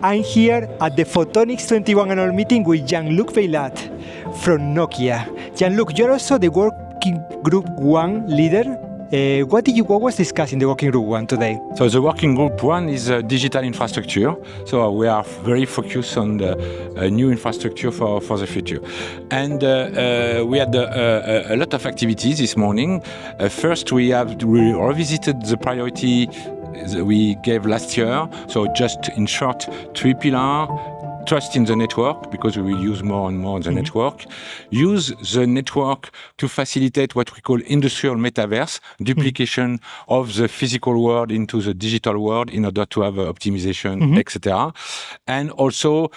I'm here at the Photonics 21 annual meeting with Jean-Luc Beylat from Nokia. Jean-Luc, you're also the Working Group 1 leader. What was discussed in the Working Group 1 today? So the Working Group 1 is digital infrastructure. So we are very focused on the new infrastructure for the future. And we had a lot of activities this morning. First, we revisited the priority we gave last year. So just in short, 3 pillars. Trust in the network, because we will use more and more the network. Use the network to facilitate what we call industrial metaverse, duplication of the physical world into the digital world in order to have optimization, etc. And also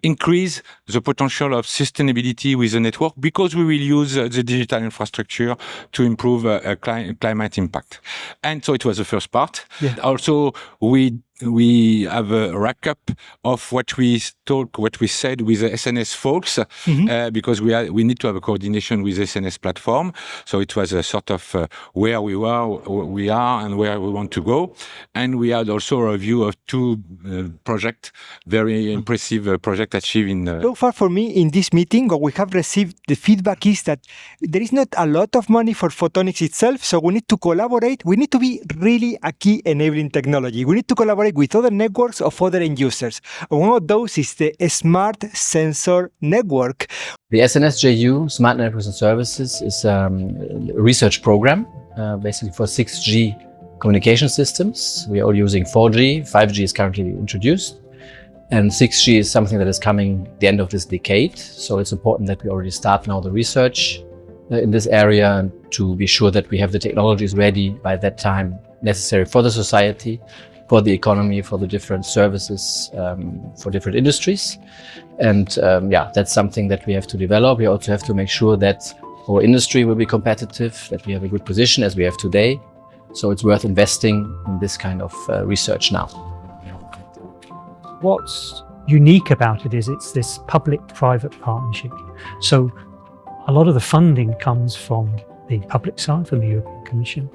increase the potential of sustainability with the network, because we will use the digital infrastructure to improve climate impact. And so it was the first part. Yeah. Also, we have a rack-up of what we said with the SNS folks, because we need to have a coordination with the SNS platform. So it was a sort of where we are and where we want to go. And we had also a review of 2 projects, very impressive project achieved in... So far for me in this meeting, what we have received, the feedback is that there is not a lot of money for photonics itself, so we need to collaborate. We need to be really a key enabling technology. We need to collaborate with other networks of other end users. One of those is the Smart Sensor Network. The SNS JU, Smart Networks and Services, is a research program basically for 6G communication systems. We are all using 4G, 5G is currently introduced, and 6G is something that is coming at the end of this decade. So it's important that we already start now the research in this area, and to be sure that we have the technologies ready by that time necessary for the society, for the economy, for the different services, for different industries. And that's something that we have to develop. We also have to make sure that our industry will be competitive, that we have a good position as we have today. So it's worth investing in this kind of research now. What's unique about it is it's this public-private partnership. So a lot of the funding comes from the public side, from the European Commission,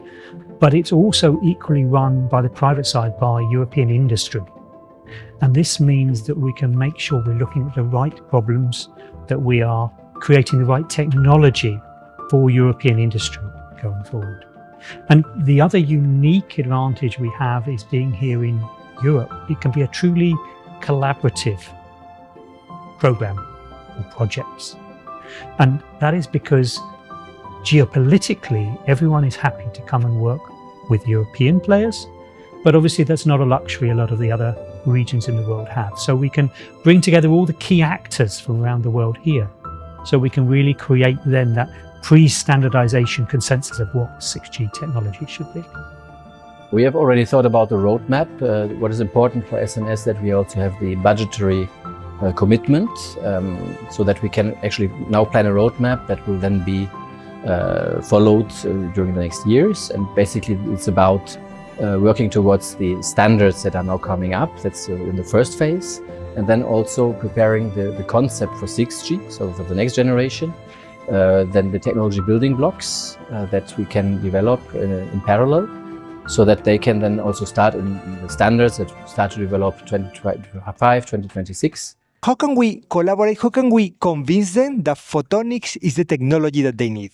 but it's also equally run by the private side, by European industry. And this means that we can make sure we're looking at the right problems, that we are creating the right technology for European industry going forward. And the other unique advantage we have is being here in Europe. It can be a truly collaborative program or projects. And that is because geopolitically, everyone is happy to come and work with European players, but obviously that's not a luxury a lot of the other regions in the world have. So we can bring together all the key actors from around the world here, so we can really create then that pre-standardization consensus of what 6G technology should be. We have already thought about the roadmap. What is important for SNS that we also have the budgetary commitment, so that we can actually now plan a roadmap that will then be followed during the next years. And basically it's about working towards the standards that are now coming up. That's in the first phase. And then also preparing the concept for 6G, so for the next generation. Then the technology building blocks that we can develop in parallel, so that they can then also start in the standards that start to develop 2025, 2026. How can we collaborate? How can we convince them that photonics is the technology that they need?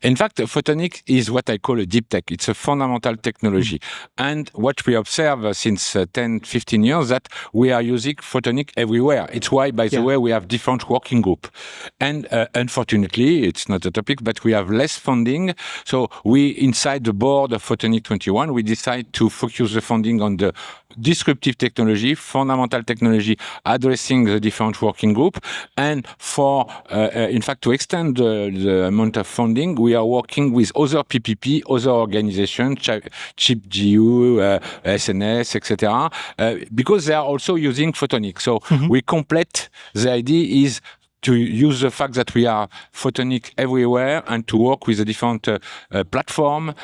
In fact, photonics is what I call a deep tech. It's a fundamental technology. And what we observe since 10, 15 years, that we are using photonics everywhere. It's why, by the way, we have different working groups. And unfortunately, it's not a topic, but we have less funding. So we, inside the board of Photonics 21, we decide to focus the funding on the disruptive technology, fundamental technology, addressing the different working group. And for, in fact, to extend the amount of funding, we are working with other PPP, other organizations, Chip JU, SNS, etc., because they are also using photonics. So we complete. The idea is to use the fact that we are photonic everywhere and to work with a different platform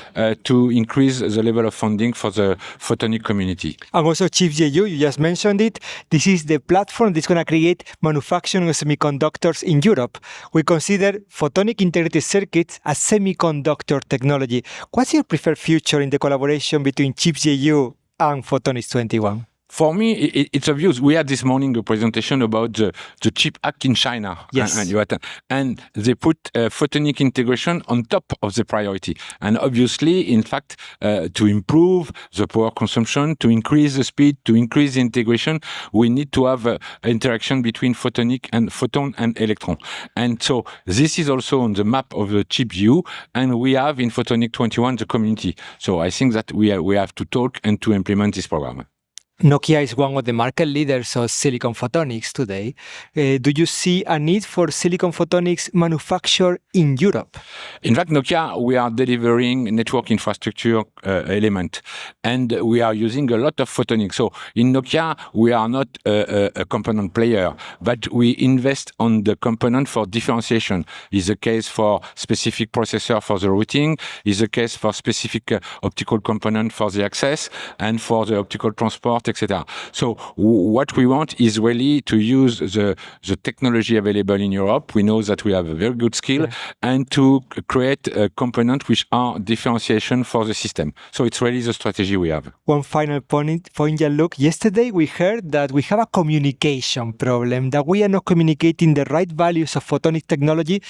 to increase the level of funding for the photonic community. And also Chip JU, you just mentioned it. This is the platform that's going to create manufacturing of semiconductors in Europe. We consider photonic integrated circuits as semiconductor technology. What's your preferred future in the collaboration between Chip JU and Photonics 21? For me, it's obvious. We had this morning a presentation about the Chip Act in China. Yes. And they put photonic integration on top of the priority. And obviously, in fact, to improve the power consumption, to increase the speed, to increase the integration, we need to have an interaction between photonic and photon and electron. And so this is also on the map of the Chip JU, and we have in Photonic 21 the community. So I think that we have to talk and to implement this program. Nokia is one of the market leaders of silicon photonics today. Do you see a need for silicon photonics manufacture in Europe? In fact, Nokia, we are delivering network infrastructure element, and we are using a lot of photonics. So in Nokia, we are not a component player, but we invest on the component for differentiation. Is the case for specific processor for the routing, is the case for specific optical component for the access, and for the optical transport, etc. So what we want is really to use the technology available in Europe. We know that we have a very good skill, and to create a component which are differentiation for the system. So it's really the strategy we have. One final point, Jean-Luc. Yesterday we heard that we have a communication problem, that we are not communicating the right values of photonic technology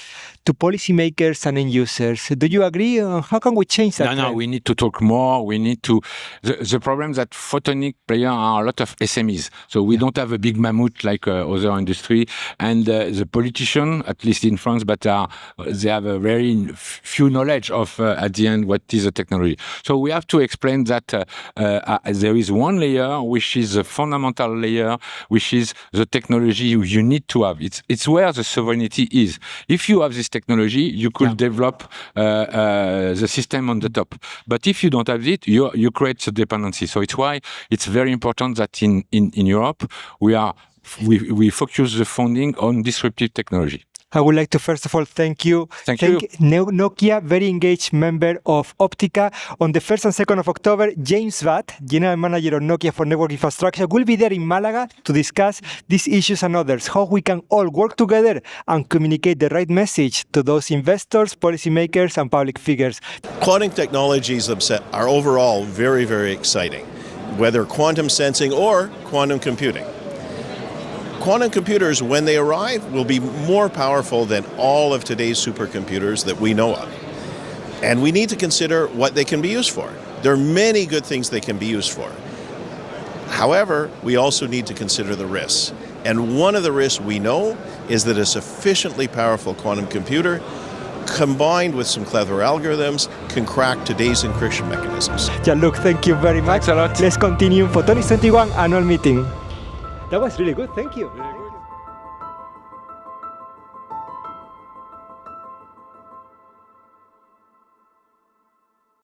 to policymakers and end users. Do you agree? How can we change that? No, we need to talk more. We need to... The problem that photonic players are a lot of SMEs. So we don't have a big mammoth like other industry. And the politicians, at least in France, but they have a very few knowledge of, at the end, what is the technology. So we have to explain that there is one layer, which is a fundamental layer, which is the technology you need to have. It's where the sovereignty is. If you have this technology, you could develop the system on the top. But if you don't have it, you create the dependency. So it's why it's very important that in Europe, we focus the funding on disruptive technology. I would like to first of all thank you. Thank you. Nokia, very engaged member of Optica. On the 1st and 2nd of October, James Watt, General Manager of Nokia for Network Infrastructure, will be there in Malaga to discuss these issues and others, how we can all work together and communicate the right message to those investors, policymakers, and public figures. Quantum technologies are overall very, very exciting, whether quantum sensing or quantum computing. Quantum computers, when they arrive, will be more powerful than all of today's supercomputers that we know of. And we need to consider what they can be used for. There are many good things they can be used for. However, we also need to consider the risks. And one of the risks we know is that a sufficiently powerful quantum computer, combined with some clever algorithms, can crack today's encryption mechanisms. Jean-Luc, thank you very much. Thanks a lot. Let's continue Photonics 21 annual meeting. That was really good. Thank you.